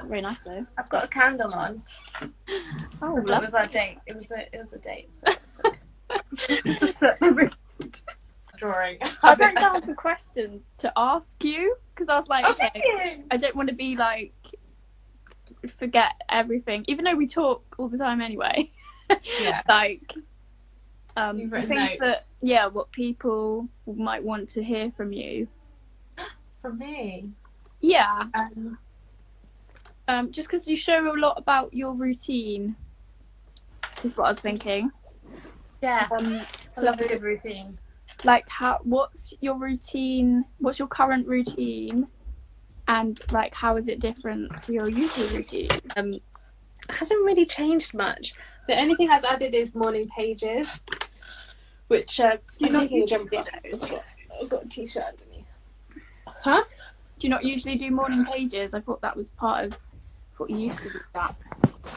very nice though. I've got a candle on. Oh, So it was our date. It was a date. So just set the mood. Drawing. I wrote down some questions to ask you because I was like, Oh, okay, thank you. I don't want to be like forget everything, even though we talk all the time anyway. Yeah. Like, You've the written things notes. that, what people might want to hear from you. From me. Yeah. Just because you show a lot about your routine, is what I was thinking. Yeah. So, I love a good routine. like, what's your routine? What's your current routine? And like, how is it different to your usual routine? It hasn't really changed much. The only thing I've added is morning pages, which I'm taking a jump on. I've got a t-shirt underneath. Huh? Do you not usually do morning pages? I thought that was part of what you used to do. That.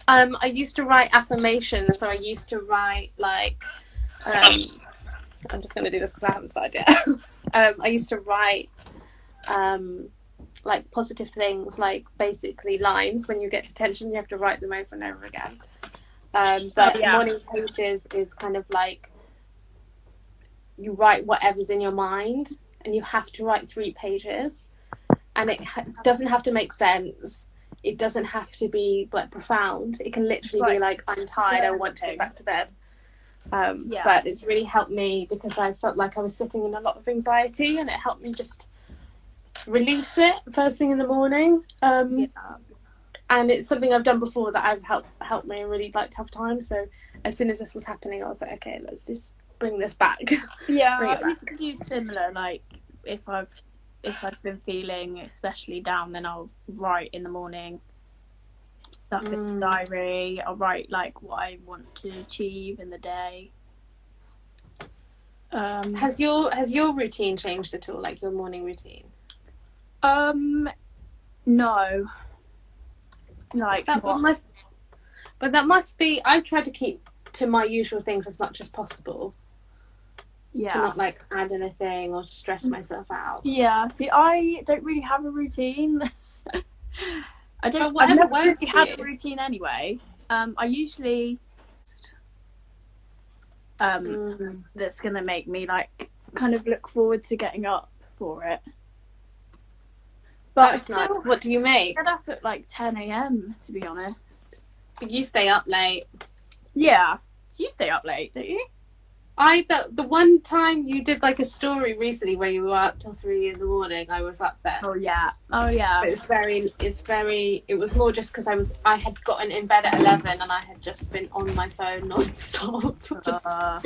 I used to write affirmations, so I used to write like. I'm just going to do this because I haven't started yet. I used to write like positive things, like basically lines. When you get to tension, you have to write them over and over again. But morning pages is kind of like you write whatever's in your mind, and you have to write 3 pages, and it doesn't have to make sense. It doesn't have to be like profound. It can literally be like, I'm tired, I want to get back to bed. But it's really helped me because I felt like I was sitting in a lot of anxiety, and it helped me just release it first thing in the morning. And it's something I've done before that I've helped me really like tough times. So as soon as this was happening, I was like, okay, let's just bring this back. Yeah, I used to do similar. Like if I've been feeling especially down, then I'll write in the morning. Stuff in the diary. I'll write like what I want to achieve in the day. Has your routine changed at all? Like your morning routine? No. Like that must be. I try to keep to my usual things as much as possible. Yeah. To not like add anything or stress myself out. Yeah. See, I don't really have a routine. I don't. I've never really have a routine anyway. I usually that's gonna make me like kind of look forward to getting up for it. But that's nice. What do you make? I get up at like 10 a.m. to be honest. You stay up late. Yeah. So you stay up late, don't you? The one time you did like a story recently where you were up till 3 a.m, I was up there. Oh yeah. But it was more just because I had gotten in bed at 11 and I had just been on my phone non-stop. Could have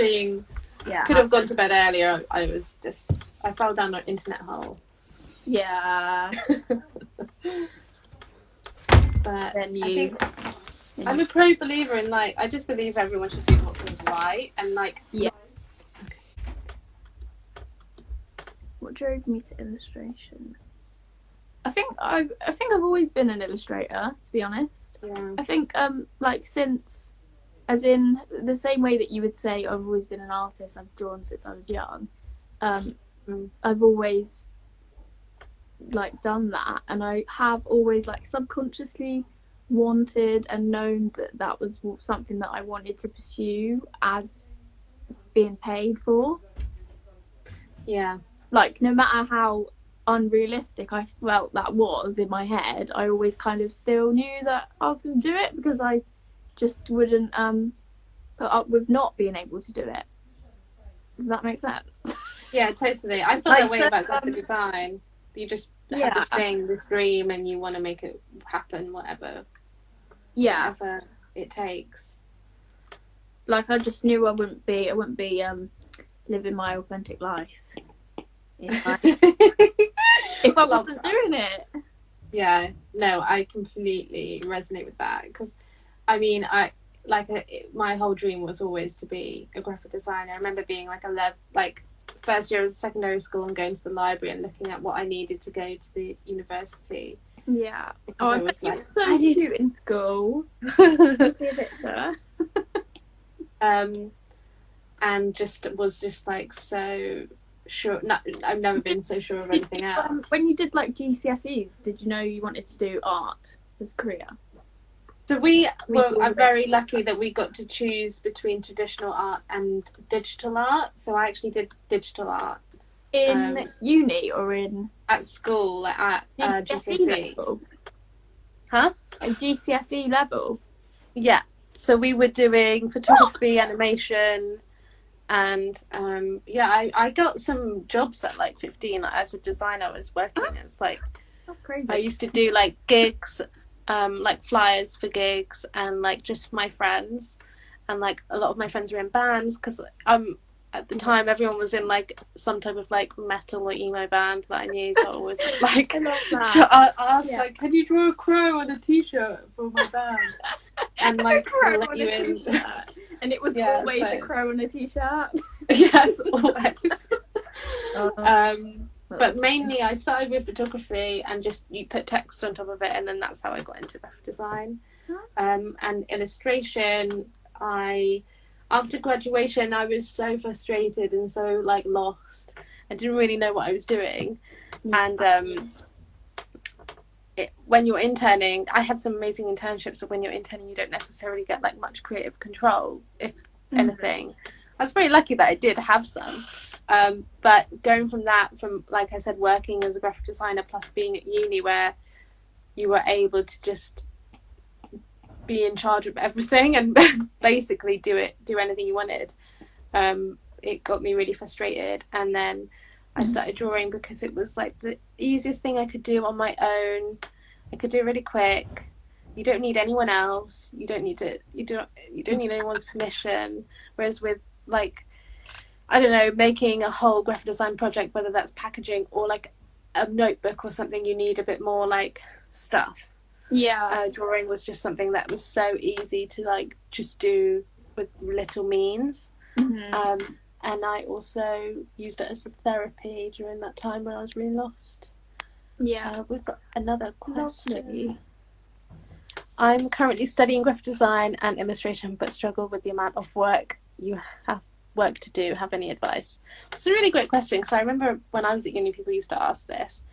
gone to bed earlier. I fell down an internet hole. Yeah. But I'm a pro believer in like, I just believe everyone should do what feels right, and like What drove me to illustration? I think I've always been an illustrator, to be honest. Yeah. I think like since, as in the same way that you would say I've always been an artist, I've drawn since I was young. I've always like done that, and I have always like subconsciously wanted and known that was something that I wanted to pursue as being paid for. Yeah. Like no matter how unrealistic I felt that was in my head, I always kind of still knew that I was going to do it because I just wouldn't put up with not being able to do it. Does that make sense? Yeah, totally. I feel that way about graphic design. You just have this thing, this dream, and you want to make it happen, whatever it takes. Like I just knew I wouldn't be living my authentic life if I wasn't doing it. Yeah, no, I completely resonate with that because, I mean, my whole dream was always to be a graphic designer. I remember being like first year of secondary school and going to the library and looking at what I needed to go to the university. Yeah. I was like, so cute in school. And was just like so sure. No, I've never been so sure of anything else. When you did like GCSEs, did you know you wanted to do art? as a career. So we are very lucky that we got to choose between traditional art and digital art. So I actually did digital art. In uni or in? At school, at GCSE. Level? Huh? At GCSE level? Yeah. So we were doing photography, animation, and I got some jobs at like 15. Like, as a designer, I was working as like, that's crazy. I used to do like gigs, like flyers for gigs, and like just for my friends, and like a lot of my friends were in bands because at the time everyone was in like some type of like metal or emo band that I knew, so I always like I asked like, can you draw a crow on a t-shirt for my band? And like they'll let you in. And it was always a crow on a t-shirt. Yes, always. But mainly I started with photography and just you put text on top of it, and then that's how I got into graphic design. And illustration, after graduation I was so frustrated and so like lost. I didn't really know what I was doing. And when you're interning, I had some amazing internships, but when you're interning you don't necessarily get like much creative control, if anything. I was very lucky that I did have some. But going from that, from like I said, working as a graphic designer plus being at uni where you were able to just be in charge of everything and basically do anything you wanted, it got me really frustrated. And then I started drawing because it was like the easiest thing I could do on my own. I could do it really quick. You don't need anyone else. You don't need anyone's permission. Whereas with like, I don't know, making a whole graphic design project, whether that's packaging or like a notebook or something, you need a bit more like stuff. Drawing was just something that was so easy to like just do with little means. And I also used it as a therapy during that time when I was really lost. We've got another question. Lovely. I'm currently studying graphic design and illustration, but struggle with the amount of work you have to do. Have any advice? It's a really great question, because I remember when I was at uni, people used to ask this.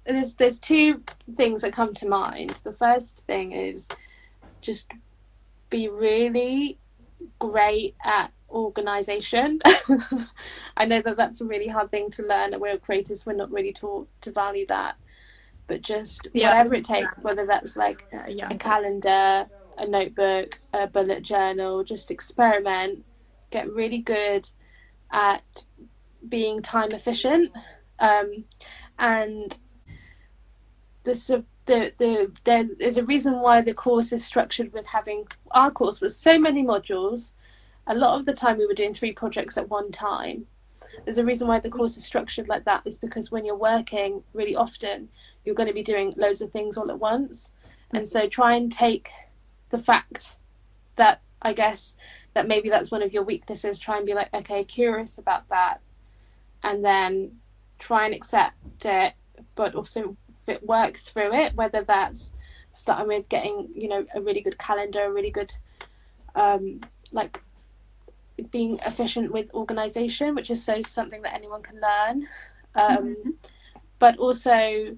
There's two things that come to mind. The first thing is just be really great at organization. I know that that's a really hard thing to learn, and we're creatives, we're not really taught to value that, but just whatever it takes, whether that's like a calendar, a notebook, a bullet journal, just experiment, get really good at being time efficient. And there's a reason why the course is structured with having, our course was so many modules. A lot of the time we were doing 3 projects at one time. There's a reason why the course is structured like that, is because when you're working really often, you're going to be doing loads of things all at once. And so try and take the fact that, I guess, that maybe that's one of your weaknesses, try and be like, okay, curious about that, and then try and accept it, but also work through it, whether that's starting with getting, a really good calendar, a really good like being efficient with organization, which is something that anyone can learn. But also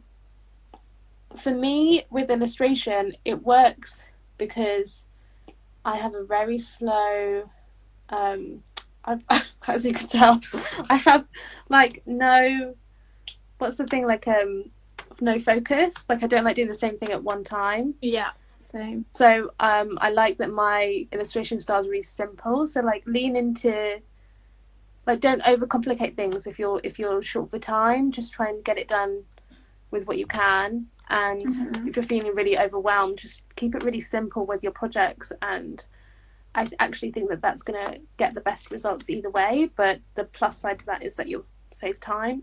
for me with illustration, it works because I have a very slow as you can tell, I have like no focus. Like I don't like doing the same thing at one time. Same. So I like that my illustration style is really simple. So like lean into, like, don't overcomplicate things. If you're short for time, just try and get it done with what you can. And if you're feeling really overwhelmed, just keep it really simple with your projects. And I actually think that that's going to get the best results either way. But the plus side to that is that you'll save time.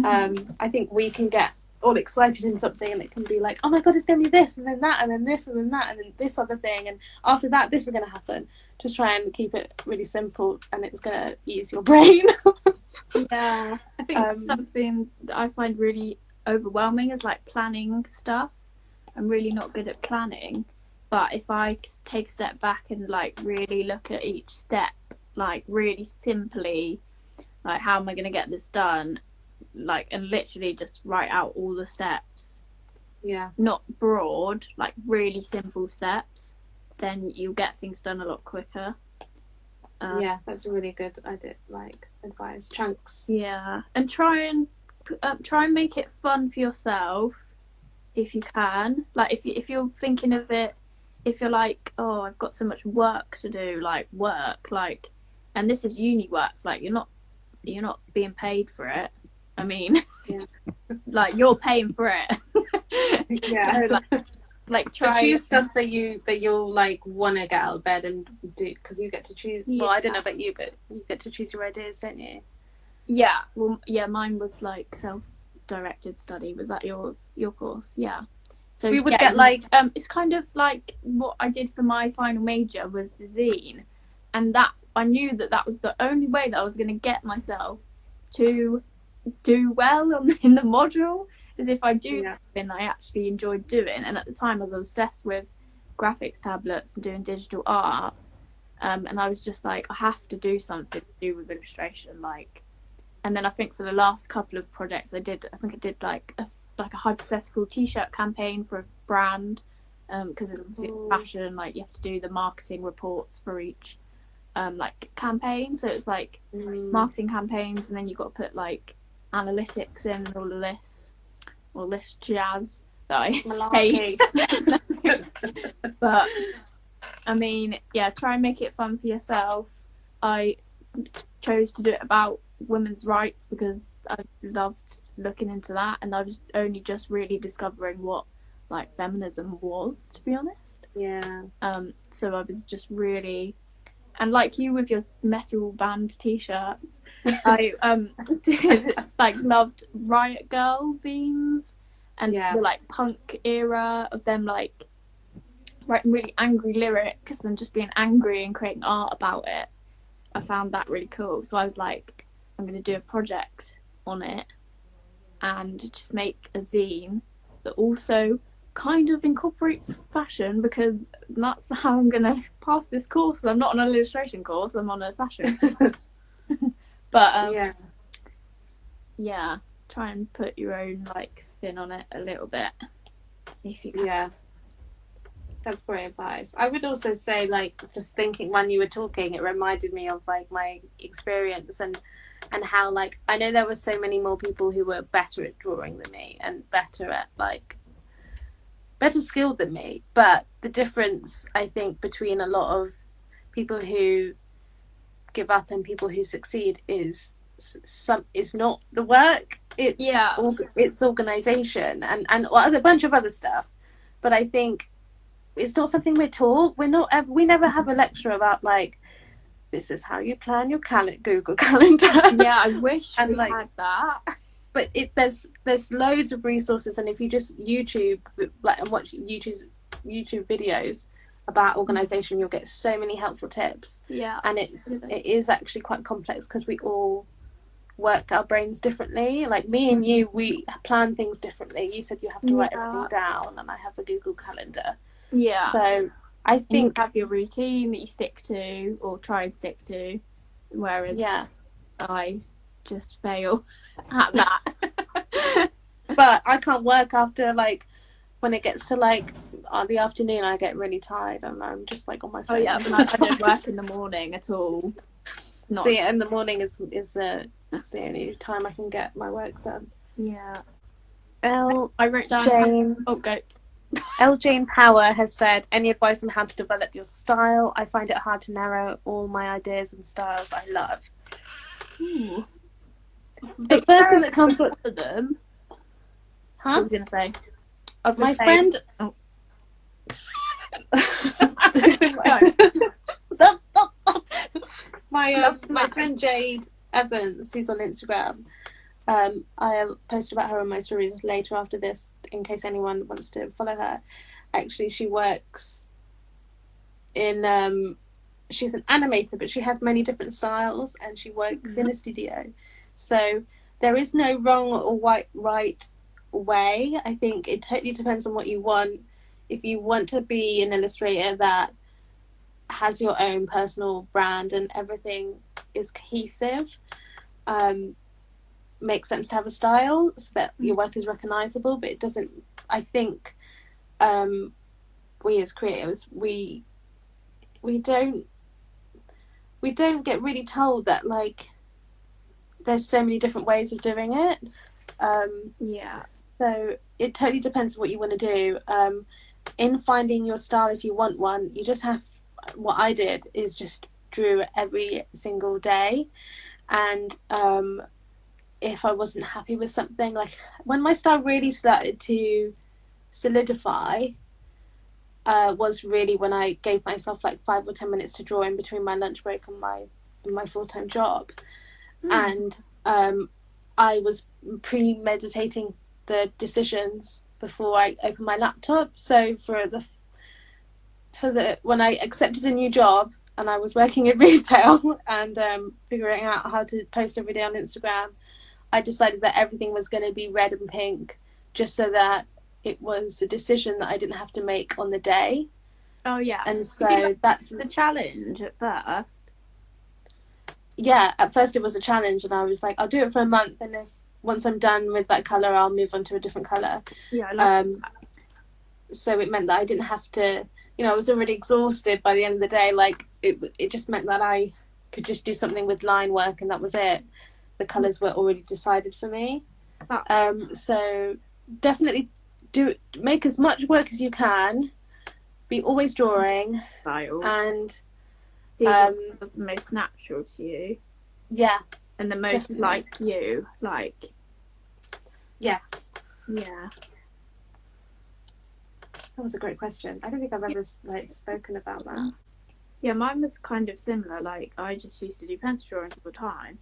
I think we can get all excited in something and it can be like, oh my god, it's going to be this and then that and then this and then that and then this other thing, and after that this is going to happen. Just try and keep it really simple and it's going to ease your brain. I think something that I find really overwhelming is like planning stuff. I'm really not good at planning, but if I take a step back and like really look at each step, like really simply, like how am I going to get this done, like, and literally just write out all the steps, not broad, like really simple steps, then you'll get things done a lot quicker. That's a really good advice. Chunks. Yeah, and try and make it fun for yourself if you can. Like if you're thinking of it, if you're like, oh, I've got so much work to do, like work, like, and this is uni work, like you're not being paid for it. I mean, like you're paying for it. Yeah. Like try choose stuff that you'll like want to get out of bed and do, because you get to choose. Well, I don't know about you, but you get to choose your ideas, don't you? Yeah. Well, yeah. Mine was like self-directed study. Was that yours? Your course? Yeah. So we would get like it's kind of like what I did for my final major was the zine, and that I knew that was the only way that I was going to get myself to do well in the module, is if I do something I actually enjoyed doing. And at the time I was obsessed with graphics tablets and doing digital art, and I was just like, I have to do something to do with illustration, like. And then I think for the last couple of projects I did like a hypothetical t-shirt campaign for a brand, because it's obviously fashion, like you have to do the marketing reports for each like campaign, so it's like marketing campaigns, and then you've got to put like analytics in and all this jazz that I hate. But I mean, yeah, try and make it fun for yourself. I chose to do it about women's rights because I loved looking into that, and I was only just really discovering what like feminism was, to be honest. So I was just really, and like you with your metal band t-shirts, I did like loved Riot Girl zines, and the like punk era of them like writing really angry lyrics and just being angry and creating art about it. I found that really cool, so I was like, I'm going to do a project on it and just make a zine that also kind of incorporates fashion, because that's how I'm going to pass this course. I'm not on an illustration course, I'm on a fashion. But yeah, try and put your own like spin on it a little bit if you can. That's great advice. I would also say, like, just thinking when you were talking, it reminded me of like my experience and how, like, I know there were so many more people who were better at drawing than me and better skilled than me. But the difference, I think, between a lot of people who give up and people who succeed is not the work. It's organization and a bunch of other stuff. But I think it's not something we're taught. We never have a lecture about like, this is how you plan your Google Calendar. Yeah, I wish we had that. But there's loads of resources, and if you just YouTube and watch YouTube videos about organization, you'll get so many helpful tips. Yeah, and it is actually quite complex because we all work our brains differently. Like me and you, we plan things differently. You said you have to write everything down, and I have a Google Calendar. Yeah. So I think you have your routine that you stick to or try and stick to, whereas I just fail at that. But I can't work after, like, when it gets to like the afternoon, I get really tired and I'm just like on my phone. Oh yeah, but I don't work in the morning at all. See, in the morning is the only time I can get my work done. Yeah. I wrote down Jane. Oh, go. L. Jane Power has said, any advice on how to develop your style? I find it hard to narrow all my ideas and styles I love. Ooh. The first thing that comes up with them. Huh? What was I going to say? My friend. Oh. my friend Jade Evans, who's on Instagram. I'll post about her on my stories later after this, in case anyone wants to follow her. Actually, she works in she's an animator, but she has many different styles, and she works in a studio. So there is no wrong or right way. I think it totally depends on what you want. If you want to be an illustrator that has your own personal brand and everything is cohesive, makes sense to have a style so that your work is recognizable, but it doesn't I think we as creatives, we don't get really told that like there's so many different ways of doing it. So it totally depends on what you want to do. In finding your style, if you want one, you just have, what I did is just drew every single day. And if I wasn't happy with something, like when my style really started to solidify, was really when I gave myself like 5 or 10 minutes to draw in between my lunch break and my full-time job. And I was premeditating the decisions before I opened my laptop. So for the when I accepted a new job and I was working in retail and figuring out how to post every day on Instagram, I decided that everything was going to be red and pink, just so that it was a decision that I didn't have to make on the day. Oh yeah. And so that's the challenge at first. Yeah, at first it was a challenge, and I was like, I'll do it for a month, and if once I'm done with that colour, I'll move on to a different colour. Yeah, I like that. So it meant that I didn't have to, I was already exhausted by the end of the day. Like it just meant that I could just do something with line work, and that was it. The colours were already decided for me. So definitely make as much work as you can. Be always drawing. Style. And see what's the most natural to you. Yeah. And the most definitely. Like you. Like. Yes. Yeah. That was a great question. I don't think I've ever spoken about that. Yeah, mine was kind of similar. Like I just used to do pencil drawings all the time.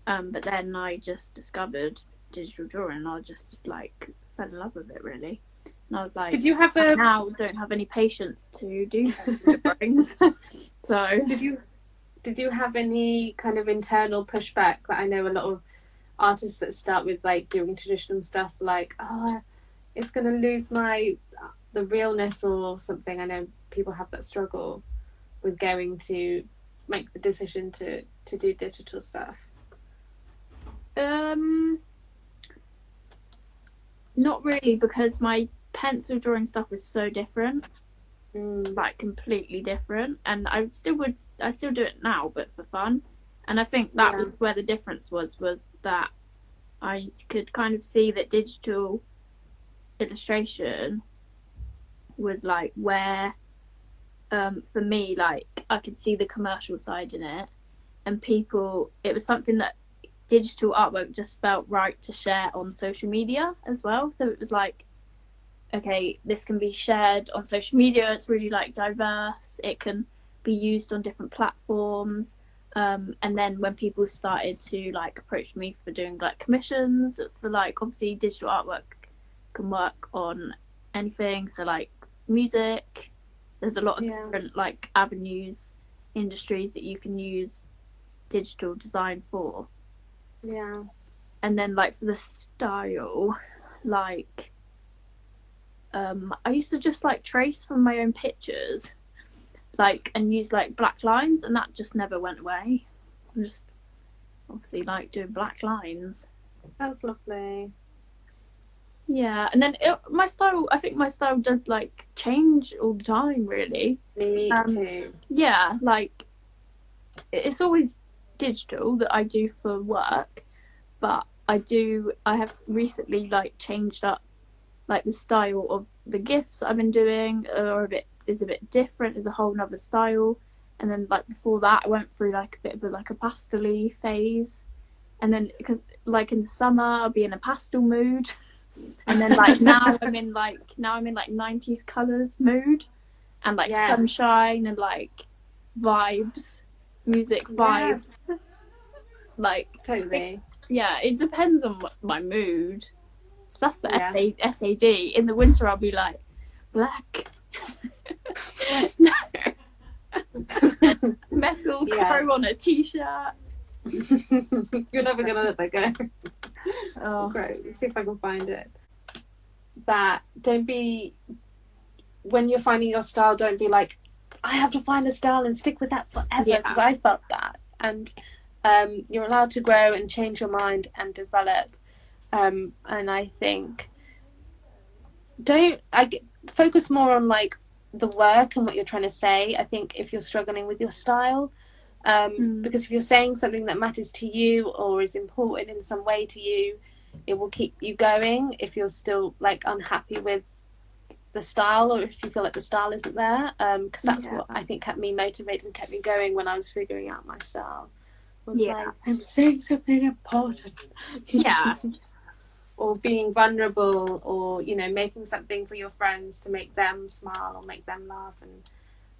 But then I just discovered digital drawing and I just like fell in love with it really. And I was like, I now don't have any patience to do drawings. So did you have any kind of internal pushback? That I know a lot of artists that start with like doing traditional stuff, like, oh, it's gonna lose the realness or something. I know people have that struggle with going to make the decision to do digital stuff. Not really, because my pencil drawing stuff is so different, like completely different, and I still do it now, but for fun. And I think that was where the difference was that I could kind of see that digital illustration was like where, for me, like I could see the commercial side in it, and it was something that digital artwork just felt right to share on social media as well. So it was like, okay, this can be shared on social media, it's really like diverse, it can be used on different platforms. And then when people started to like approach me for doing like commissions for like, obviously digital artwork can work on anything, so like music, there's a lot of different like avenues, industries that you can use digital design for. Yeah. And then like for the style, like I used to just like trace from my own pictures, like, and use like black lines, and that just never went away. I just obviously like doing black lines. That's lovely. Yeah, and then I think my style does like change all the time, really. Me too. Yeah, like it's always digital that I do for work, but I have recently like changed up like the style of the gifts I've been doing, is a bit different, is a whole nother style. And then like before that I went through like a bit of a pastel-y phase, and then because like in the summer I'll be in a pastel mood, and then like now I'm in like 90s colours mood, and like sunshine and like vibes, music vibes. Like totally. It depends on my mood. So that's the SAD. In the winter I'll be like black. No. Metal crow on a t-shirt. You're never gonna let that go. Oh, great. Let's see if I can find it. That when you're finding your style, don't be like, I have to find a style and stick with that forever, because I felt that. And you're allowed to grow and change your mind and develop. And I think focus more on like the work and what you're trying to say. I think if you're struggling with your style, because if you're saying something that matters to you or is important in some way to you, it will keep you going. If you're still like unhappy with the style, or if you feel like the style isn't there, because that's what I think kept me motivated and kept me going when I was figuring out my style. Was like, I'm saying something important. Or being vulnerable, or making something for your friends to make them smile or make them laugh, and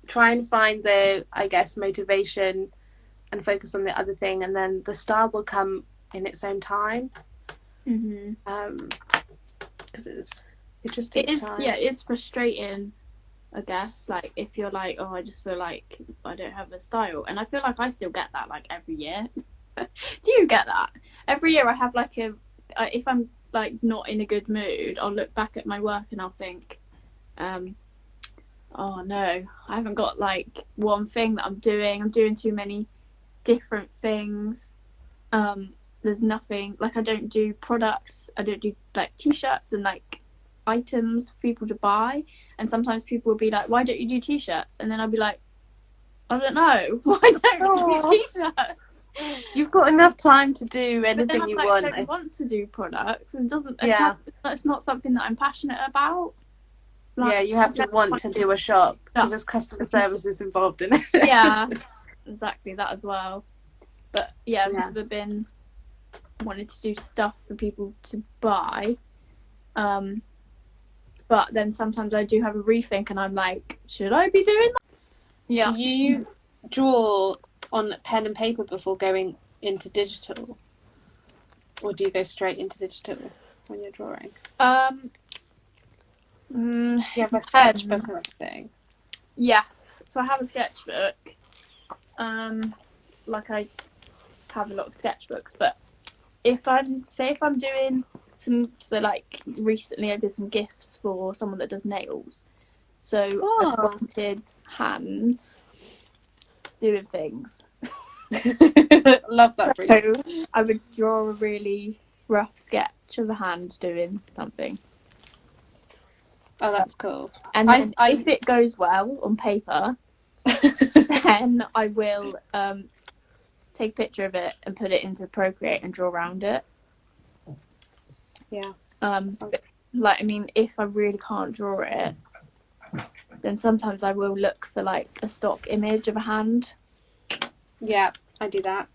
try and find the, I guess, motivation and focus on the other thing, and then the style will come in its own time. Because it just takes time. It's frustrating, I guess, like if you're like, oh, I just feel like I don't have a style, and I feel like I still get that like every year. Do you get that? Every year I have like if I'm like not in a good mood, I'll look back at my work and I'll think, oh no, I haven't got like one thing that I'm doing too many different things. There's nothing, like I don't do products, I don't do like t-shirts and like items for people to buy, and sometimes people will be like, why don't you do t-shirts? And then I'll be like, I don't know, why don't you do t-shirts? You've got enough time to do anything you want. I don't want to do products, and it's not something that I'm passionate about. Like, you have to want to do a shop because there's customer services involved in it. Yeah, exactly that as well. But I've never been wanted to do stuff for people to buy. But then sometimes I do have a rethink, and I'm like, should I be doing that? Yeah. Do you draw on pen and paper before going into digital, or do you go straight into digital when you're drawing? You have a sketchbook or something? Yes, so I have a sketchbook. Like I have a lot of sketchbooks, but if I'm doing like recently I did some gifts for someone that does nails, so I wanted hands doing things. Love that. So I would draw a really rough sketch of a hand doing something. Oh, that's cool. And then if it goes well on paper, then I will take a picture of it and put it into Procreate and draw around it. Yeah. Like, I mean, if I really can't draw it, then sometimes I will look for like a stock image of a hand. Yeah, I do that.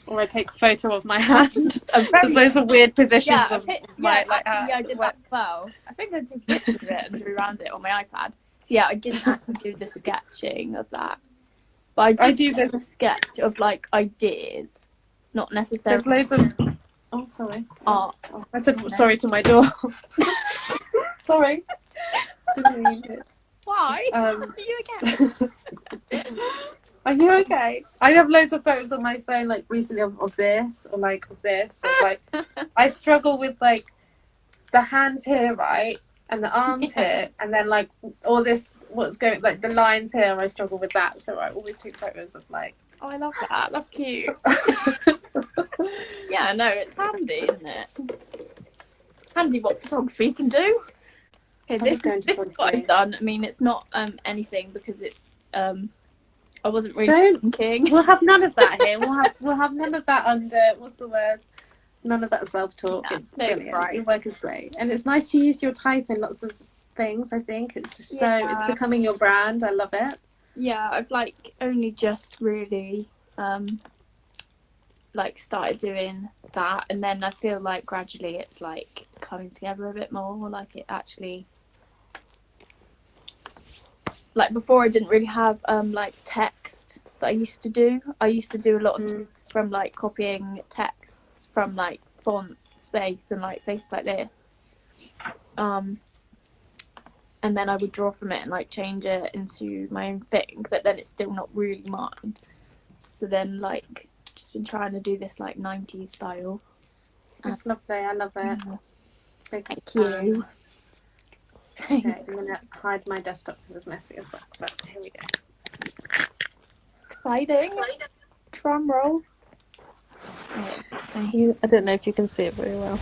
Or I take a photo of my hand. There's loads of weird positions of my hand. I did that as well. I think I took a picture of it and drew around it on my iPad. So I didn't actually do the sketching of that. But I do the sketch of like ideas, not necessarily. There's loads of. Oh, sorry. Art. I said sorry to my door. Sorry. Didn't mean it. Why? Are you okay? Are you okay? I have loads of photos on my phone, like recently of this, or like of this. Or, like, I struggle with like the hands here, right, and the arms here, and then like all this, what's going, like the lines here. I struggle with that, so I always take photos of like. Oh, I love that. That's cute. Yeah, no, it's handy, isn't it? Handy what photography can do. Okay, this is what I've done. I mean, it's not anything because it's I wasn't really thinking. We'll have none of that here. We'll have none of that under, what's the word? None of that self-talk. It's brilliant. Right. Your work is great, and it's nice to use your type in lots of things. I think it's just it's becoming your brand. I love it. Yeah, I've like only just really like started doing that, and then I feel like gradually it's like coming together a bit more. Like it actually. Like before I didn't really have like text that I used to do. I used to do a lot of text from like copying texts from like font space and like places like this. And then I would draw from it and like change it into my own thing, but then it's still not really mine. So then like just been trying to do this like 90s style. It's lovely, I love it. Thank you. Okay, I'm going to hide my desktop because it's messy as well, but here we go. Exciting. Drum roll. I don't know if you can see it very well.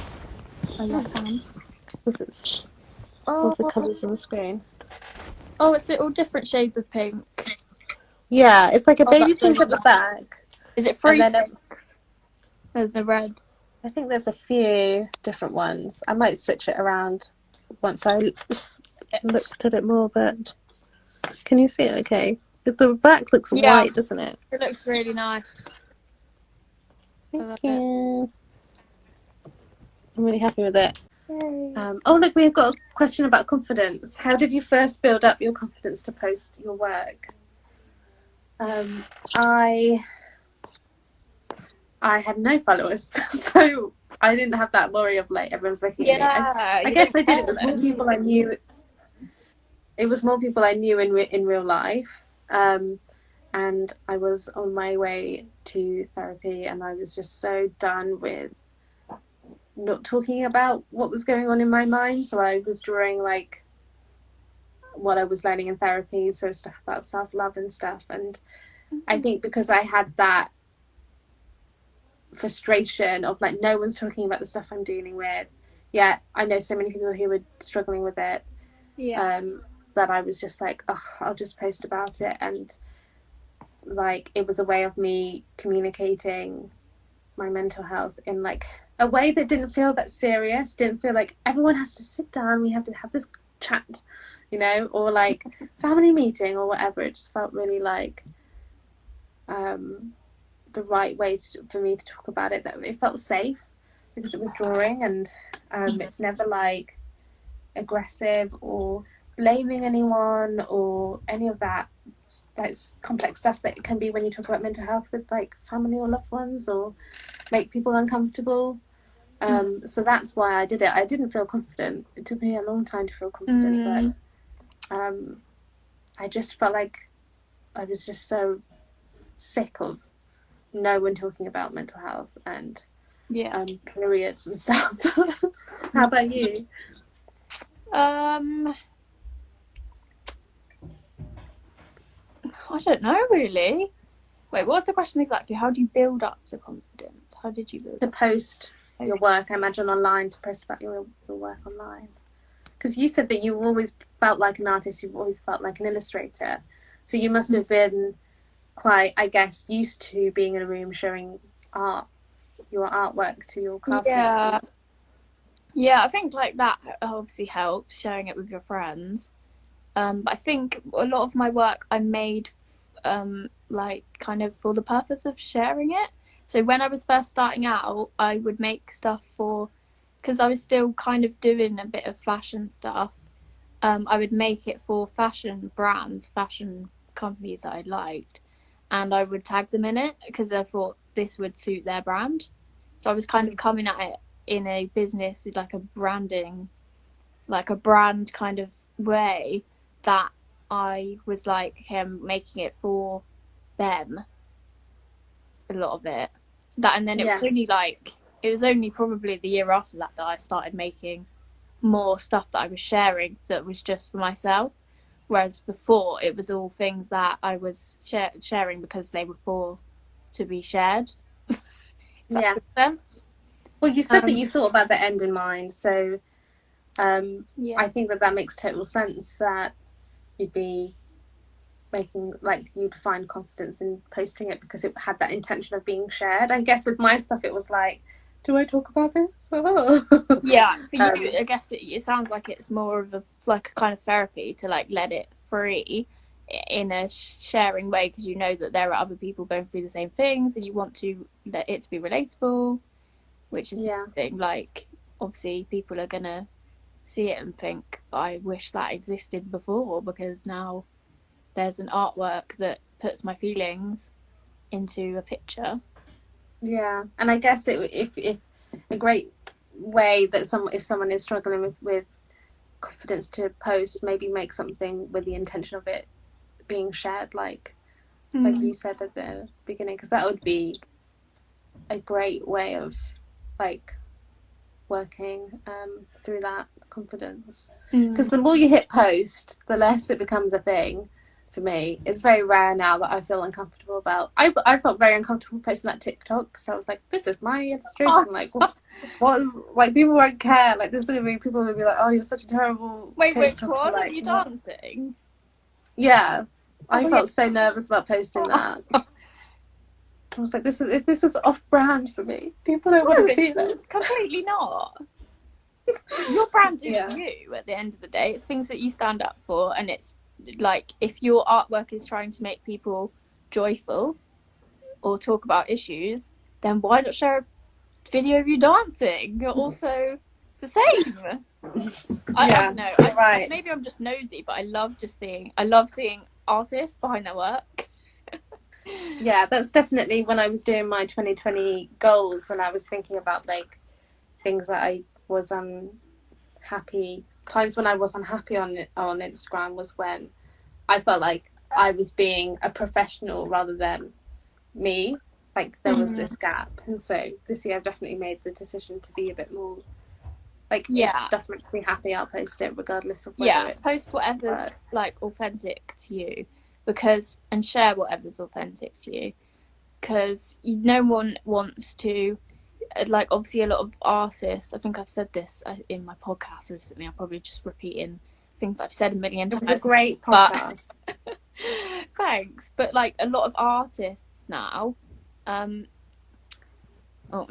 I can. This is... of the Oh, colours on the screen. oh, it's all different shades of pink. Yeah, it's like a Oh, baby that's pink really at the nice. back, Is it and three then pinks? There's a red. I think there's a few different ones. I might switch it around once I looked at it more, but can you see it okay? The back looks Yeah, white, doesn't it? it looks really nice. I Thank love it. you. I'm really happy with it. Yay. Oh, look, we've got a question about confidence. How did you first build up your confidence to post your work? I had no followers, so I didn't have that worry of like everyone's looking at me. Yeah, I you guess don't I did. It care was more then. people I knew. It was more people I knew in real life, and I was on my way to therapy, and I was just so done with not talking about what was going on in my mind. So I was drawing like what I was learning in therapy, so stuff about self-love and stuff. And I think because I had that frustration of like no one's talking about the stuff I'm dealing with, yeah, I know so many people who were struggling with it, Yeah. that I was just like, oh, I'll just post about it. And like it was a way of me communicating my mental health in like a way that didn't feel that serious, didn't feel like everyone has to sit down, we have to have this chat, or like family meeting or whatever. It just felt really like the right way for me to talk about it, that it felt safe because it was drawing, and it's never like aggressive or blaming anyone or any of that. That's complex stuff that can be when you talk about mental health with like family or loved ones, or make people uncomfortable. So that's why I did it. I didn't feel confident. It took me a long time to feel confident, but I just felt like I was just so sick of no one talking about mental health and Yeah. periods and stuff. How about you? I don't know really. Wait, what's the question exactly? How do you build up the confidence? How did you build To up? post your Okay. work, I imagine online, to post about your work online. Because you said that you always felt like an artist, you've always felt like an illustrator. So you must have been quite, I guess, used to being in a room showing your artwork to your classmates. Yeah. Yeah, I think like that obviously helps sharing it with your friends. But I think a lot of my work I made like kind of for the purpose of sharing it. So when I was first starting out, I would make stuff for, because I was still kind of doing a bit of fashion stuff. I would make it for fashion brands, fashion companies that I liked, and I would tag them in it because I thought this would suit their brand. So I was kind of coming at it in a business, like a branding, like a brand kind of way, that I was like, okay, I'm making it for them, a lot of it. That, and then Yeah, it was only probably the year after that that I started making more stuff that I was sharing that was just for myself. Whereas before it was all things that I was sharing because they were for to be shared. If that yeah. makes sense. Well, you said that Um, you thought about the end in mind, so yeah. I think that makes total sense, that you'd be making, like, you'd find confidence in posting it because it had that intention of being shared. I guess with my stuff it was like, do I talk about this? Oh. Yeah, for you, um, I guess it sounds like it's more of a like a kind of therapy to like let it free in a sharing way because you know that there are other people going through the same things and you want to let it to be relatable, which is the yeah, thing. Like, obviously, people are gonna see it and think, "I wish that existed before," because now there's an artwork that puts my feelings into a picture. yeah. And I guess if a great way that if someone is struggling with confidence to post, maybe make something with the intention of it being shared, like you said at the beginning, because that would be a great way of like working through that confidence. Because Mm. the more you hit post, the less it becomes a thing. for me. It's very rare now that I feel uncomfortable about. I felt very uncomfortable posting that TikTok because I was like, this is my illustration. Like, what is, like, people won't care. Like, there's gonna be people who will be like, oh, you're such a terrible Wait, which TikToker. one? Like, Are you what? dancing? Yeah, I Oh, felt so nervous about posting that. I was like, this is off-brand for me. People don't want to see this. Completely not. Your brand is Yeah. you at the end of the day. It's things that you stand up for, and it's like if your artwork is trying to make people joyful or talk about issues, then why not share a video of you dancing? You're also it's the same. I don't know. Right. Maybe I'm just nosy, but I love seeing artists behind their work. Yeah, that's definitely when I was doing my 2020 goals, when I was thinking about like things that I was unhappy, times when I was unhappy on Instagram was when I felt like I was being a professional rather than me. Like there was this gap, and so this year I've definitely made the decision to be a bit more like, if stuff makes me happy, I'll post it regardless of whether it's post whatever's like authentic to you, and share whatever's authentic to you, because no one wants to, like, obviously a lot of artists, I think I've said this in my podcast recently, I'm probably just repeating things I've said a million times. It was a great podcast. Thanks. But like a lot of artists now, I'm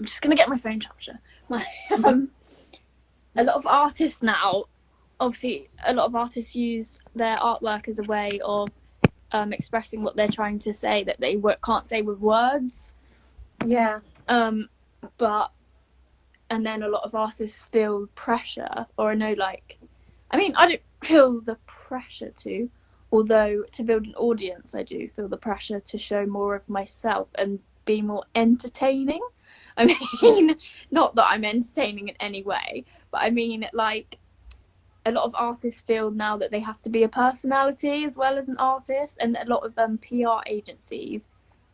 just gonna get my phone charger. A lot of artists now, obviously a lot of artists use their artwork as a way of expressing what they're trying to say that they can't say with words. Yeah. And then a lot of artists feel pressure, or I know, like, I mean, I don't feel the pressure to, although to build an audience, I do feel the pressure to show more of myself and be more entertaining. I mean, not that I'm entertaining in any way, but I mean, like, a lot of artists feel now that they have to be a personality as well as an artist, and a lot of PR agencies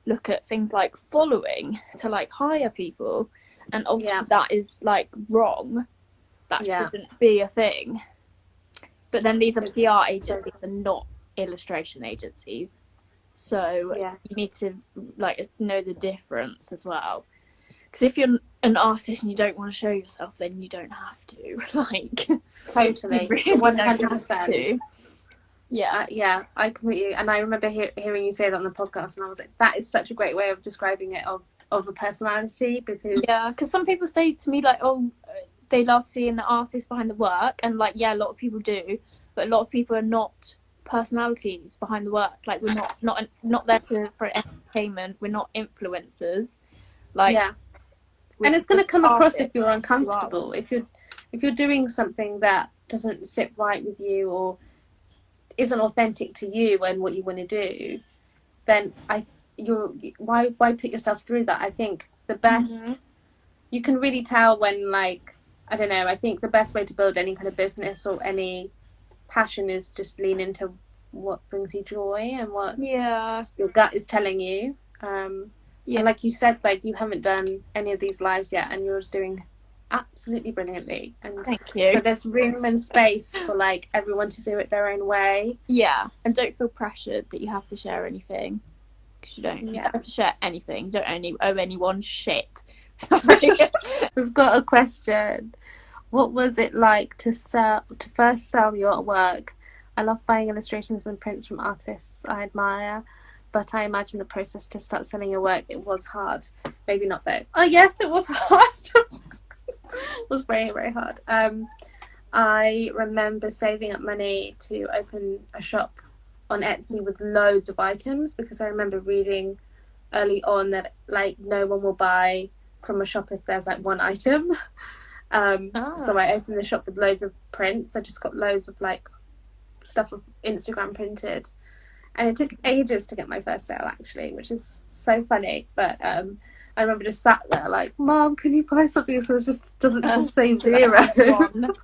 look at things like following to like hire people, and obviously that is like wrong. That shouldn't be a thing. But then these are PR agencies and not illustration agencies, so you need to like know the difference as well. Because if you're an artist and you don't want to show yourself, then you don't have to. Like, totally, 100%. Yeah, I completely. And I remember hearing you say that on the podcast, and I was like, that is such a great way of describing it of a personality, because some people say to me like, oh, they love seeing the artist behind the work, and like, yeah, a lot of people do, but a lot of people are not personalities behind the work. Like, we're not there for entertainment. We're not influencers. Like, and it's going to come across if you're uncomfortable, if you're doing something that doesn't sit right with you or isn't authentic to you and what you want to do, then why put yourself through that? I think the best you can really tell when, like, I don't know, I think the best way to build any kind of business or any passion is just lean into what brings you joy and what your gut is telling you. And like you said, like, you haven't done any of these lives yet, and you're just doing absolutely brilliantly. And thank you. So there's room and space for like everyone to do it their own way. Yeah, and don't feel pressured that you have to share anything, because you don't. You don't have to share anything. You don't owe anyone shit. We've got a question. What was it like to first sell your work? I love buying illustrations and prints from artists I admire, but I imagine the process to start selling your work, it was hard. Maybe not though. Oh yes, it was hard. It was very, very hard. I remember saving up money to open a shop on Etsy with loads of items, because I remember reading early on that like no one will buy from a shop if there's like one item. So I opened the shop with loads of prints. I just got loads of like stuff of Instagram printed, and it took ages to get my first sale actually, which is so funny. But I remember just sat there like, Mom, can you buy something? So it doesn't just say zero. No,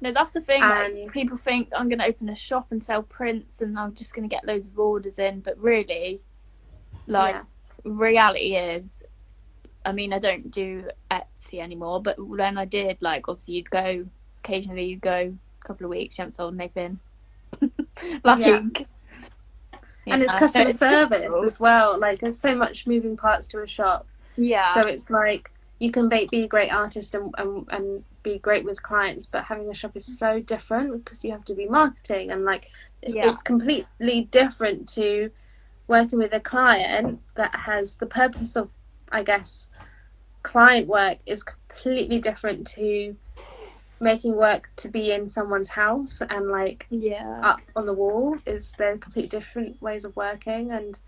that's the thing. Like, people think I'm going to open a shop and sell prints and I'm just going to get loads of orders in, but really, like, reality is, I mean, I don't do Etsy anymore, but when I did, like, obviously occasionally you'd go a couple of weeks, you haven't sold anything. like, Yeah. you And it's know, customer it's service difficult. as well. Like, there's so much moving parts to a shop. Yeah. So it's like you can be a great artist and be great with clients, but having a shop is so different because you have to be marketing, and like it's completely different to working with a client that has the purpose of, I guess, client work is completely different to making work to be in someone's house and like up on the wall. Is they're completely different ways of working, and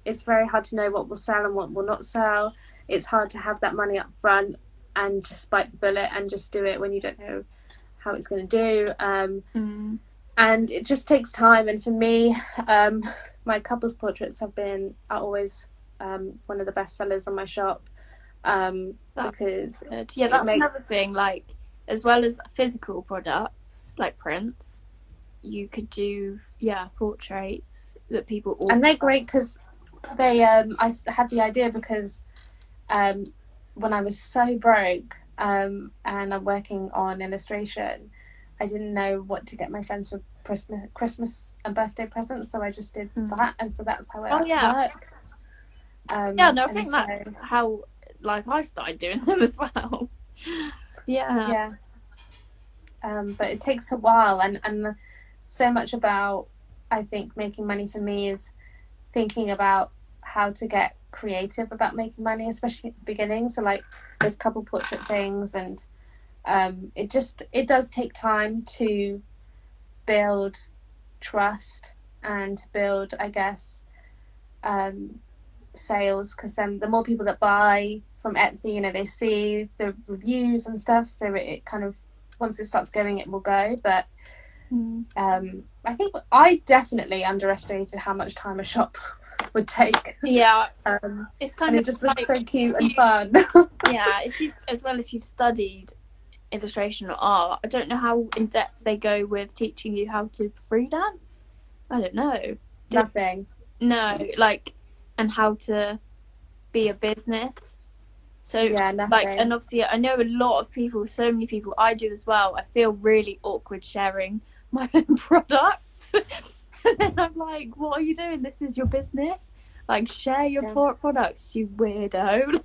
it's very hard to know what will sell and what will not sell. It's hard to have that money up front and just bite the bullet and just do it when you don't know how it's going to do. And it just takes time. And for me, my couples portraits are always one of the best sellers on my shop, because that's another thing. Like, as well as physical products like prints, you could do portraits that people order. And they're great because they I had the idea because when I was so broke and I'm working on illustration, I didn't know what to get my friends for Christmas and birthday presents, so I just did that, and so that's how it worked. I think that's how like I started doing them as well. But it takes a while, and so much about, I think, making money for me is thinking about how to get creative about making money, especially at the beginning. So like there's couple portrait things, and it does take time to build trust and to build, I guess, sales, because the more people that buy from Etsy, you know, they see the reviews and stuff, so it kind of, once it starts going, it will go. But I think I definitely underestimated how much time a shop would take. It's kind of, it just looks so cute and fun. if you've studied illustration or art, I don't know how in depth they go with teaching you how to freelance. I don't know. Nothing. No, like, and how to be a business. So nothing. Like, and obviously I know a lot of people, so many people, I do as well. I feel really awkward sharing my own products. And then I'm like, what are you doing? This is your business. Like, share your products, you weirdo.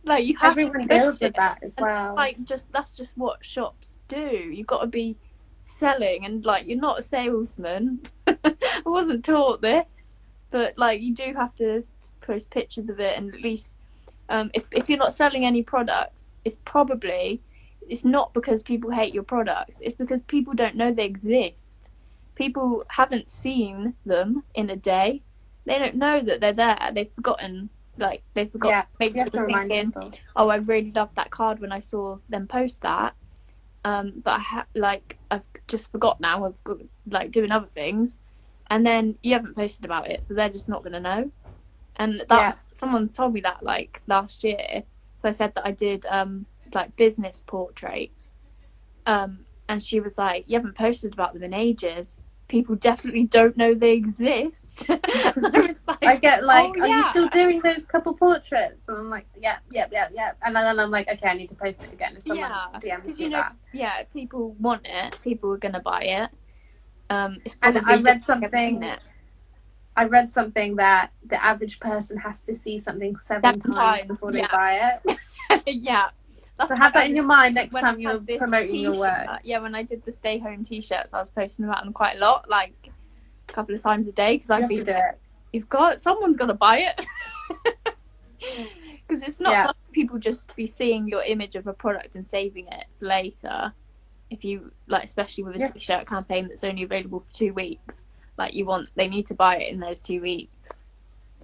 Like you have everyone deals with that as well. Like, that's just what shops do. You've got to be selling, and like, you're not a salesman. I wasn't taught this, but like, you do have to post pictures of it, and at least if you're not selling any products, it's not because people hate your products, it's because people don't know they exist. People haven't seen them in a day. They don't know that they're there. They've forgotten. Maybe you have to remind people. Oh, I really loved that card when I saw them post that. But I've just forgot now. I've got like doing other things, and then you haven't posted about it, so they're just not gonna know. And someone told me that like last year. So I said that I did like business portraits, and she was like, "You haven't posted about them in ages. People definitely don't know they exist." I was like, I get like, are you still doing those couple portraits? And I'm like, yeah. And then I'm like, okay, I need to post it again if someone DMs me that. Yeah, if people want it, people are gonna buy it. It's and I read something. I read something that the average person has to see something seven times before they buy it. So have that in your mind next time you're promoting your work. Yeah, when I did the stay home t-shirts, I was posting about them quite a lot, like a couple of times a day, because I think someone's got to buy it. Because it's not people just be seeing your image of a product and saving it for later. If you like, especially with a t-shirt campaign that's only available for 2 weeks, like they need to buy it in those 2 weeks.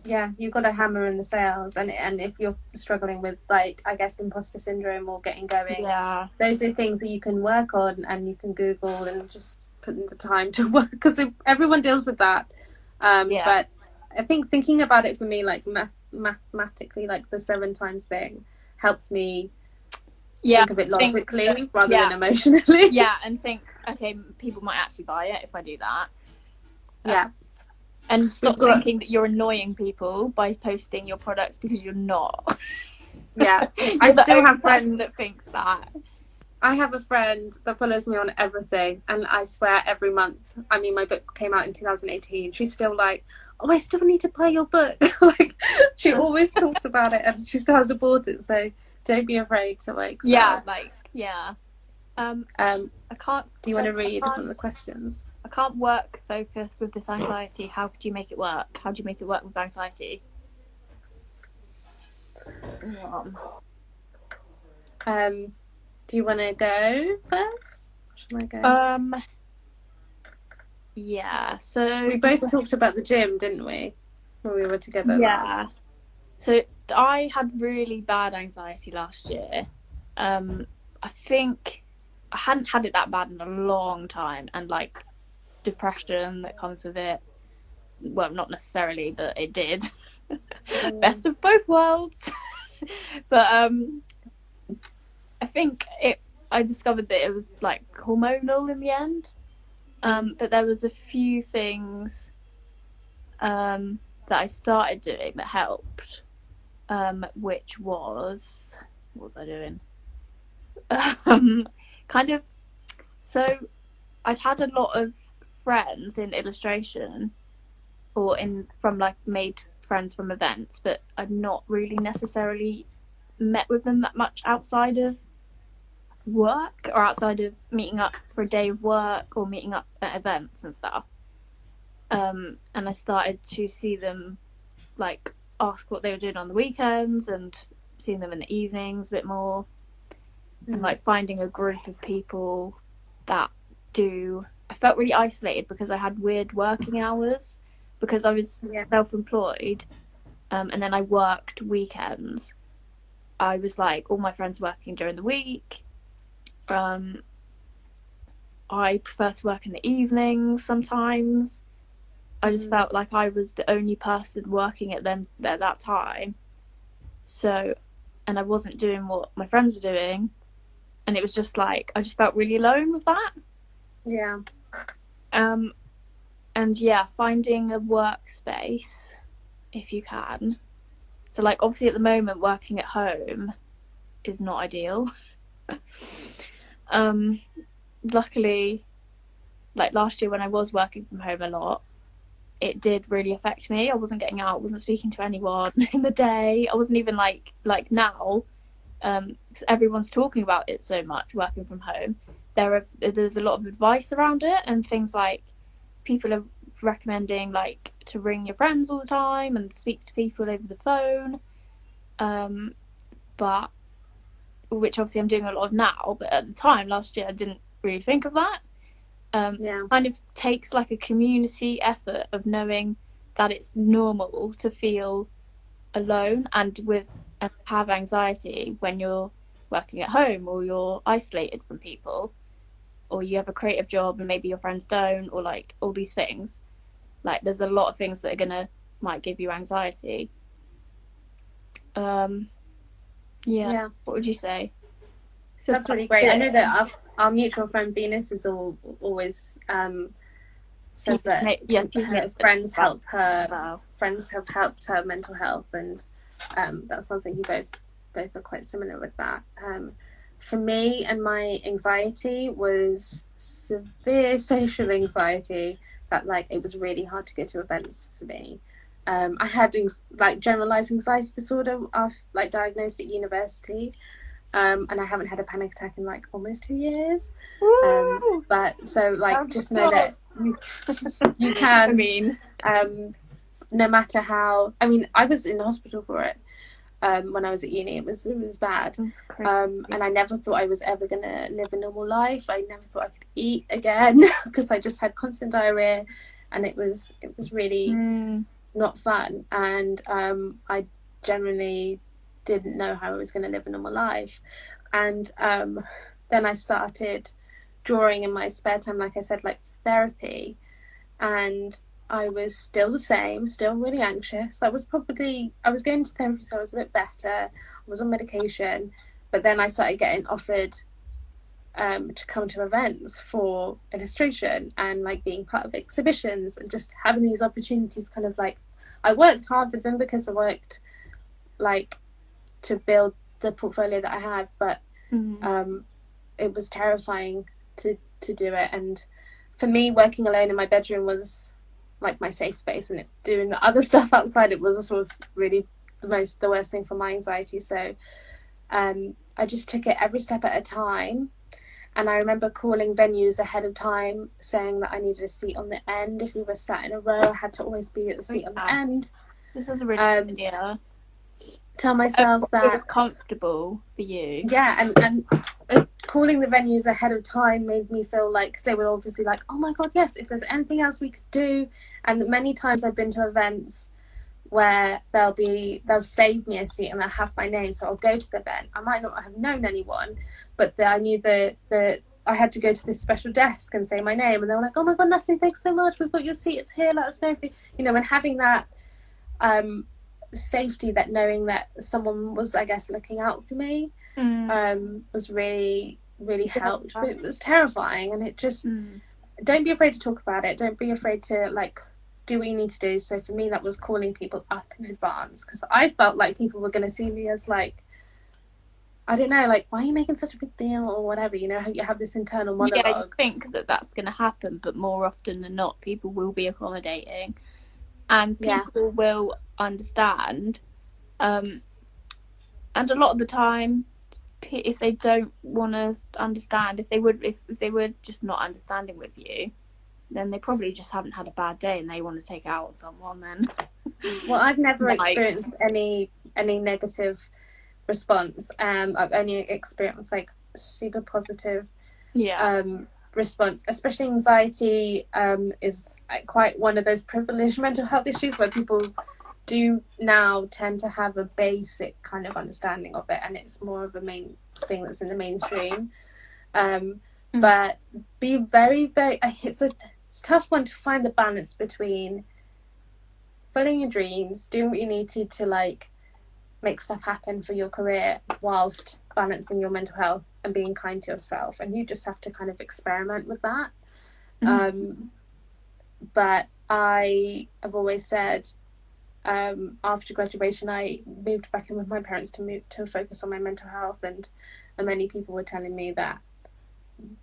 Yeah, you've got to hammer in the sales, and if you're struggling with, like, I guess, imposter syndrome or getting going, those are things that you can work on, and you can Google and just put in the time to work, because everyone deals with that. But I think thinking about it for me, like mathematically, like the 7 times thing helps me think of it logically rather than emotionally. And think, okay, people might actually buy it if I do that. And stop thinking that you're annoying people by posting your products, because you're not. I still have friends that thinks that. I have a friend that follows me on everything, and I swear every month, I mean, my book came out in 2018, she's still like, oh, I still need to buy your book. Like, she always talks about it, and she still hasn't bought it, so don't be afraid to like Yeah, sell. like, yeah. I can't. Do you want to read one of the questions? I can't work focus with this anxiety. How could you make it work? How do you make it work with anxiety? Do you want to go first? Should I go? Yeah. So we both talked about the gym, didn't we? When we were together last. So I had really bad anxiety last year. I think I hadn't had it that bad in a long time, and like depression that comes with it. Well, not necessarily, but it did. Best of both worlds. But I think I discovered that it was like hormonal in the end. But there was a few things that I started doing that helped. Which was, what was I doing? Kind of. So I'd had a lot of friends in illustration, or from like made friends from events, but I'd not really necessarily met with them that much outside of work or outside of meeting up for a day of work or meeting up at events and stuff. And I started to see them, like, ask what they were doing on the weekends and seeing them in the evenings a bit more. And like finding a group of people that I felt really isolated because I had weird working hours because I was self-employed, and then I worked weekends. I was like, all my friends working during the week. I prefer to work in the evenings sometimes. I just felt like I was the only person working at that time. So, and I wasn't doing what my friends were doing. And it was just like, I just felt really alone with that. Yeah. And yeah, finding a workspace if you can. So like, obviously at the moment, working at home is not ideal. Luckily, like last year when I was working from home a lot, it did really affect me. I wasn't getting out, wasn't speaking to anyone in the day. I wasn't even like now, because everyone's talking about it so much, working from home. There's a lot of advice around it, and things like people are recommending like to ring your friends all the time and speak to people over the phone. But which obviously I'm doing a lot of now, but at the time last year I didn't really think of that. It kind of takes like a community effort of knowing that it's normal to feel alone and have anxiety when you're working at home or you're isolated from people or you have a creative job and maybe your friends don't, or like all these things. Like there's a lot of things that might give you anxiety. What would you say? So that's really great. I know that our mutual friend Venus is always says that her friends help her. Wow. Friends have helped her mental health, and that sounds like you both are quite similar with that. For me, and my anxiety was severe social anxiety. That like it was really hard to go to events for me. I had like generalized anxiety disorder, like diagnosed at university. And I haven't had a panic attack in like almost 2 years. But so like just know that you can. I mean, no matter how. I mean, I was in the hospital for it when I was at uni. It was bad. And I never thought I was ever gonna live a normal life. I never thought I could eat again because I just had constant diarrhea, and it was really not fun. And I generally didn't know how I was going to live a normal life. And then I started drawing in my spare time, like I said, like therapy. And I was still the same, still really anxious. I was going to therapy, so I was a bit better. I was on medication. But then I started getting offered to come to events for illustration and like being part of exhibitions and just having these opportunities. Kind of like I worked hard with them because I worked like to build the portfolio that I had, but it was terrifying to do it. And for me, working alone in my bedroom was like my safe space, and doing the other stuff outside it was really the worst thing for my anxiety. So I just took it every step at a time. And I remember calling venues ahead of time saying that I needed a seat on the end. If we were sat in a row, I had to always be at the seat on the end. This is a really good idea. Tell myself that it was comfortable for you. Yeah, and calling the venues ahead of time made me feel like, because they were obviously like, oh my god, yes, if there's anything else we could do. And many times I've been to events where they'll save me a seat and they'll have my name, so I'll go to the event. I might not have known anyone, but I knew the I had to go to this special desk and say my name, and they were like, oh my god, Natalie, thanks so much, we've got your seat, it's here, let us know if you know. And having that safety, that knowing that someone was, I guess, looking out for me, was really, really helped. But it was terrifying, and it just don't be afraid to talk about it, don't be afraid to like do what you need to do. So for me, that was calling people up in advance, because I felt like people were going to see me as like, I don't know, like, why are you making such a big deal or whatever, you know, how you have this internal monologue. Yeah, you think that that's going to happen, but more often than not, people will be accommodating and people will understand. And a lot of the time, if they don't want to understand, if they were just not understanding with you, then they probably just haven't had a bad day and they want to take it out on someone then. Well, I've never experienced any negative response. I've only experienced like super positive response. Especially anxiety is quite one of those privileged mental health issues where people do now tend to have a basic kind of understanding of it, and it's more of a main thing that's in the mainstream. But be very, very, it's a tough one to find the balance between following your dreams, doing what you need to like make stuff happen for your career, whilst balancing your mental health and being kind to yourself. And you just have to kind of experiment with that. But I have always said, after graduation, I moved back in with my parents to focus on my mental health, and many people were telling me that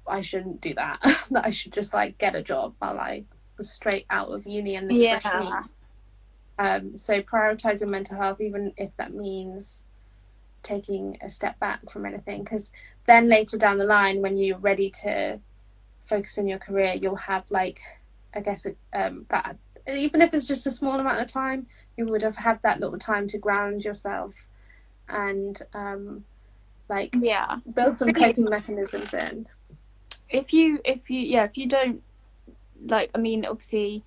I shouldn't do that, that I should just like get a job while I was straight out of uni and this fresh meat. So prioritize your mental health, even if that means taking a step back from anything, because then later down the line, when you're ready to focus on your career, you'll have like, I guess that, even if it's just a small amount of time, you would have had that little time to ground yourself and build some coping mechanisms in. If you don't, like, I mean, obviously,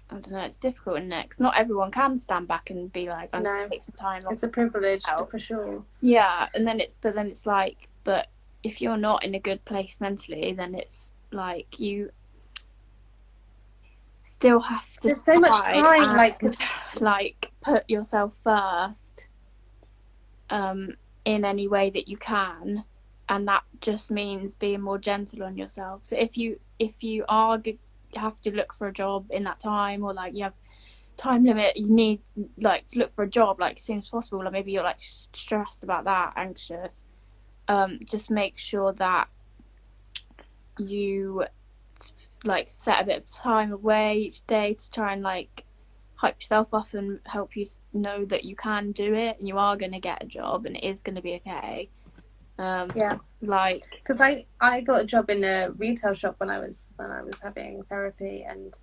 I don't know, it's difficult, and next, not everyone can stand back and be like, I'm gonna take some time off. It's a privilege for sure. Yeah, and then it's like, but if you're not in a good place mentally, then it's like you still have to. There's so much time, like put yourself first, in any way that you can, and that just means being more gentle on yourself. So if you have to look for a job in that time, or like you have time limit, you need like to look for a job like as soon as possible, like maybe you're like stressed about that, anxious, just make sure that you like set a bit of time away each day to try and like hype yourself up and help you know that you can do it and you are going to get a job and it is going to be okay. Like, because I got a job in a retail shop when I was having therapy, and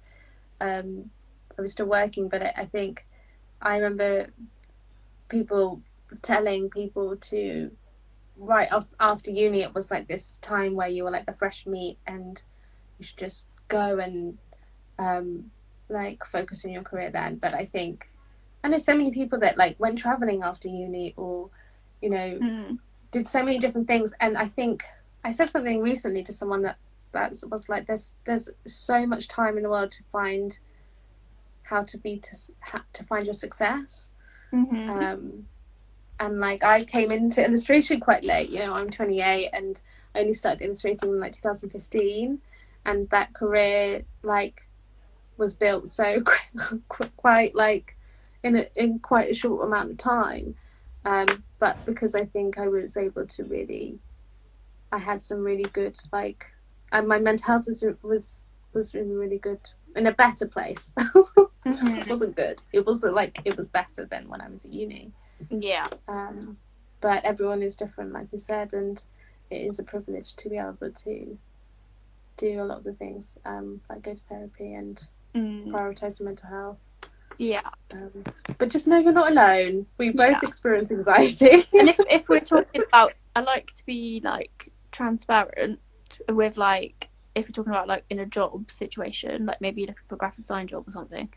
I was still working, but I think I remember people telling people to, right off after uni, it was like this time where you were like the fresh meat and you should just go and like focus on your career then. But I think I know so many people that like went traveling after uni, or you know, did so many different things. And I think I said something recently to someone that was like, there's so much time in the world to find how to find your success. And like I came into illustration quite late, you know, I'm 28 and I only started illustrating in like 2015, and that career like was built so quite like in quite a short amount of time, but because I think I was able to really I had some really good, like, and my mental health was really good, in a better place. It wasn't good. It wasn't like, it was better than when I was at uni. Yeah. But everyone is different, like you said, and it is a privilege to be able to do a lot of the things, like go to therapy and prioritize your mental health. Yeah. But just know you're not alone. We both experience anxiety. And if we're talking about, I like to be like transparent with, like, if we're talking about like in a job situation, like maybe looking for a graphic design job or something,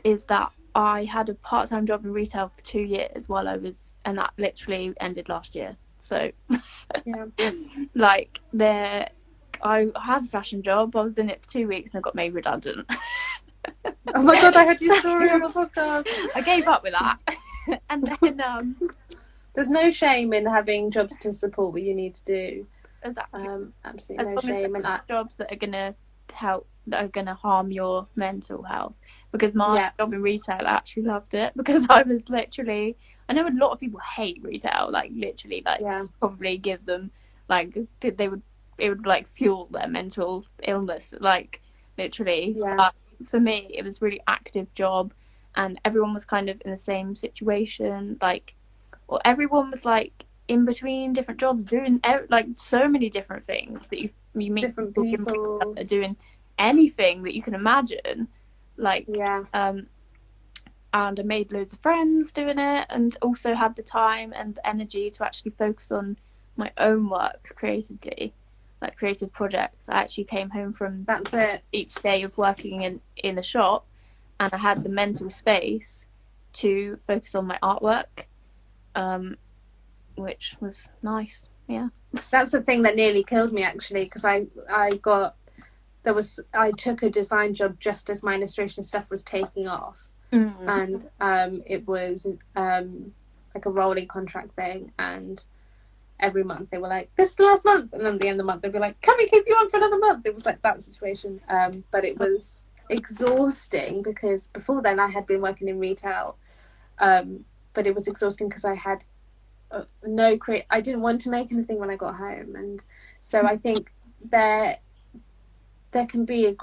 is that I had a part-time job in retail for 2 years while I was, and that literally ended last year. So Yeah. like I had a fashion job, I was in it for 2 weeks and I got made redundant. Oh my god, I heard your story on the podcast. I gave up with that. And then there's no shame in having jobs to support what you need to do. Exactly. Absolutely no shame in that. Jobs that are gonna help, that are gonna harm your mental health. Because my job in retail, I actually loved it, because I was literally, I know a lot of people hate retail, like literally, like probably give them, like it would like fuel their mental illness, like literally. But for me, it was a really active job, and everyone was kind of in the same situation, like, or everyone was like in between different jobs doing like so many different things that you meet different people that are doing anything that you can imagine, like and I made loads of friends doing it, and also had the time and the energy to actually focus on my own work creatively, like creative projects. I actually came home from each day of working in the shop, and I had the mental space to focus on my artwork, which was nice. Yeah, that's the thing that nearly killed me, actually, because I took a design job just as my illustration stuff was taking off, and it was like a rolling contract thing, and every month they were like, this is the last month, and then at the end of the month they'd be like, can we keep you on for another month? It was like that situation. But it was exhausting, because before then I had been working in retail, but it was exhausting because I had I didn't want to make anything when I got home, and so I think there can be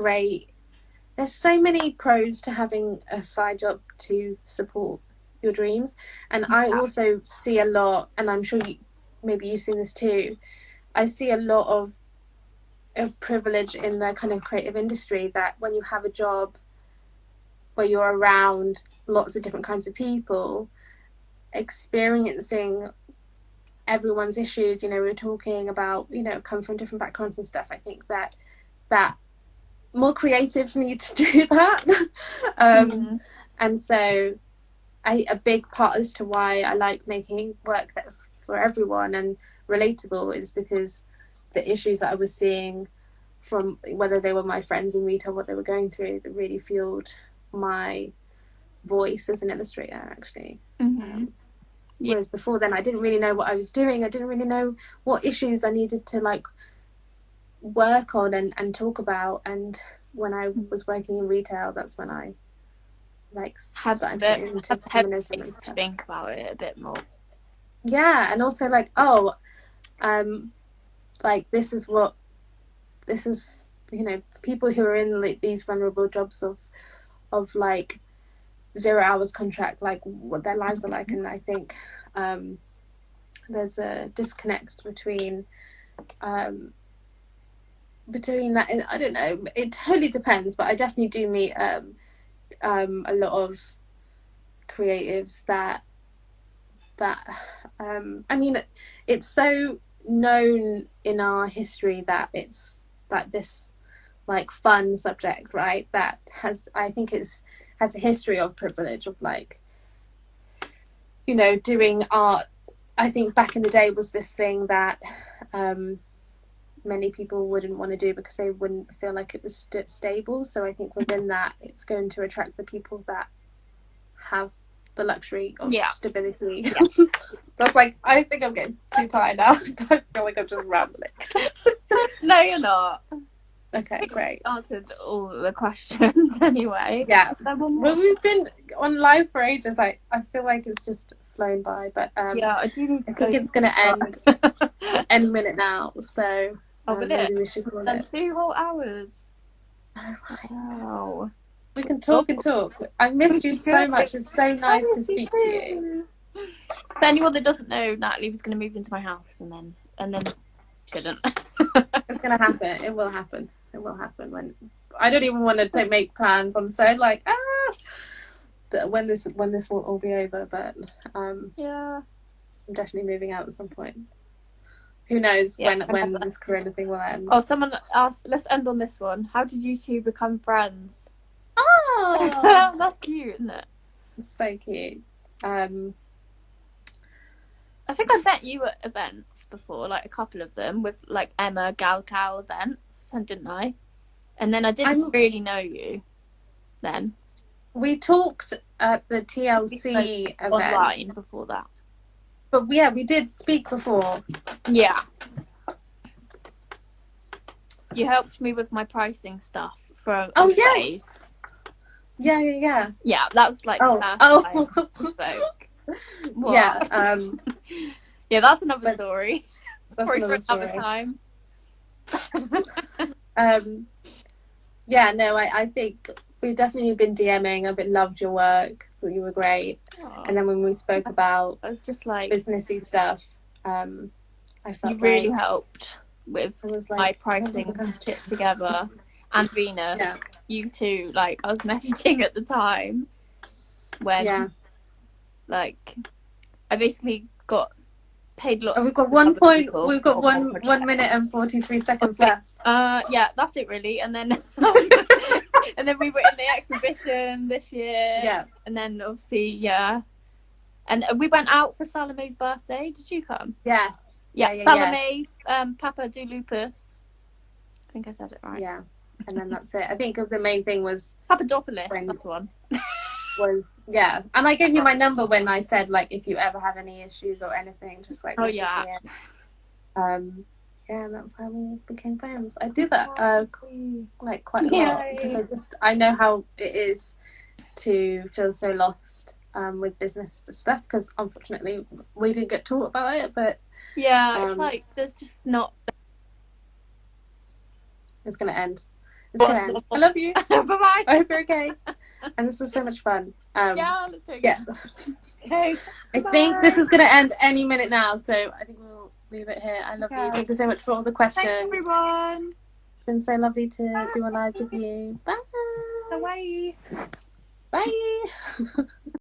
there's so many pros to having a side job to support your dreams. And I also see a lot, and I'm sure maybe you've seen this too, I see a lot of privilege in the kind of creative industry, that when you have a job where you're around lots of different kinds of people, experiencing everyone's issues, we were talking about, come from different backgrounds and stuff. I think that more creatives need to do that. And so a big part as to why I like making work that's for everyone and relatable is because the issues that I was seeing, from whether they were my friends in retail, what they were going through, that really fueled my voice as an illustrator, actually. Whereas before then I didn't really know what I was doing. I didn't really know what issues I needed to like work on and talk about. And when I was working in retail, that's when I like started to get into feminism and stuff. Think about it a bit more. Yeah, and also like, like this is people who are in like these vulnerable jobs of like 0 hours contract, like what their lives are like. And I think there's a disconnect between that, and I don't know, it totally depends, but I definitely do meet a lot of creatives that I mean, it's so known in our history that it's like this like fun subject, right, that has a history of privilege, of like, doing art. I think back in the day was this thing that many people wouldn't want to do because they wouldn't feel like it was stable. So I think within that, it's going to attract the people that have the luxury of stability. That's like, I think I'm getting too tired now. I feel like I'm just rambling. No, you're not. Okay, great. Answered all the questions anyway. Yeah. Well, we've been on live for ages. I feel like it's just flown by. But yeah, I do need to I think it's going to end any minute now. So maybe we should call it. 2 whole hours. All right. Wow. We can talk and talk. I missed you so much. It's so nice to speak to you. For anyone that doesn't know, Natalie was going to move into my house and then couldn't. It's going to happen. It will happen. It will happen. When I don't even want to make plans. I'm so like when this will all be over. But yeah, I'm definitely moving out at some point. Who knows when this Corona thing will end? Oh, someone asked. Let's end on this one. How did you two become friends? Oh, that's cute, isn't it? So cute. I think I met you at events before, like a couple of them with like Emma Galcal events, and didn't I? And then I didn't really know you then. We talked at the TLC event online before that. But yeah, we did speak before. Yeah. You helped me with my pricing stuff for yes. Yeah. Yeah, that was like the first time we spoke. Yeah. Yeah, that's another story. That's another time. Yeah, no, I think we've definitely been DMing. I've loved your work. Thought you were great. And then when we spoke about I was just like businessy stuff, I felt you really helped with my pricing kit together. And Venus, you too. Like I was messaging at the time when like I basically got paid lots. We've got 1 minute and 43 seconds left. Yeah, that's it really. And then and then we were in the exhibition this year. Yeah. And then obviously and we went out for Salome's birthday. Did you come? Yes. Yeah. Salome, Papa du Lupus. I think I said it right. Yeah. And then that's it. I think the main thing was Papadopoulos. That's one. And I gave you my number when I said like if you ever have any issues or anything, just like message me. And that's how we became friends. I do that like quite a lot because I know how it is to feel so lost with business stuff because unfortunately we didn't get taught about it. But it's like there's just not. It's gonna end. It's gonna end. I love you. Bye-bye. I hope you're okay. And this was so much fun. Let's do it. Yeah. Okay. I think this is gonna end any minute now, so I think we'll leave it here. I love you. Thank you so much for all the questions. Thanks, everyone. It's been so lovely to do a live with you. Bye. Bye. Bye.